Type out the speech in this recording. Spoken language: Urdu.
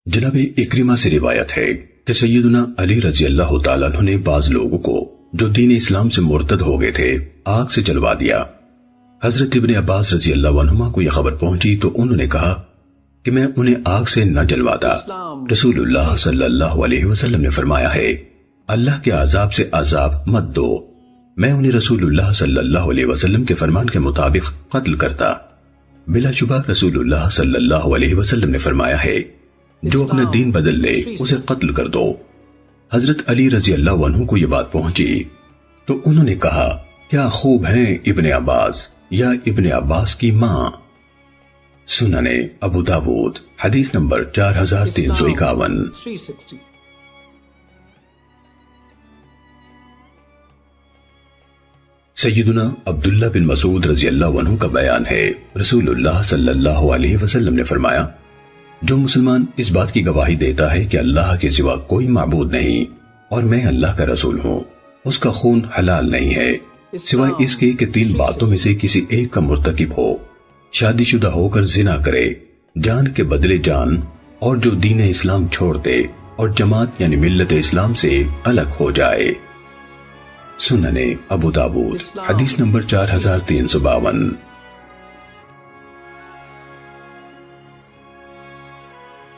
جناب اکرمہ سے روایت ہے کہ سیدنا علی رضی اللہ تعالیٰ عنہ نے بعض لوگوں کو جو دین اسلام سے مرتد ہو گئے تھے آگ سے جلوا دیا۔ حضرت ابن عباس رضی اللہ عنہما کو یہ خبر پہنچی تو انہوں نے کہا کہ میں انہیں آگ سے نہ جلواتا۔ رسول اللہ صلی اللہ علیہ وسلم نے فرمایا ہے اللہ کے عذاب سے عذاب مت دو، میں انہیں رسول اللہ صلی اللہ علیہ وسلم کے فرمان کے مطابق قتل کرتا۔ بلا شبہ رسول اللہ صلی اللہ علیہ وسلم نے فرمایا ہے جو اپنا دین بدل لے اسے قتل کر دو۔ حضرت علی رضی اللہ عنہ کو یہ بات پہنچی تو انہوں نے کہا کیا خوب ہیں ابن عباس یا ابن عباس کی ماں۔ سننے ابو داود حدیث نمبر 4351۔ سیدنا عبداللہ بن مسعود رضی اللہ عنہ کا بیان ہے رسول اللہ صلی اللہ علیہ وسلم نے فرمایا جو مسلمان اس بات کی گواہی دیتا ہے کہ اللہ کے سوا کوئی معبود نہیں اور میں اللہ کا رسول ہوں اس کا خون حلال نہیں ہے سوائے اس کے کہ 3 باتوں میں سے کسی ایک کا مرتکب ہو، شادی شدہ ہو کر زنا کرے، جان کے بدلے جان، اور جو دین اسلام چھوڑ دے اور جماعت یعنی ملت اسلام سے الگ ہو جائے۔ سننے ابو داود حدیث نمبر 4352۔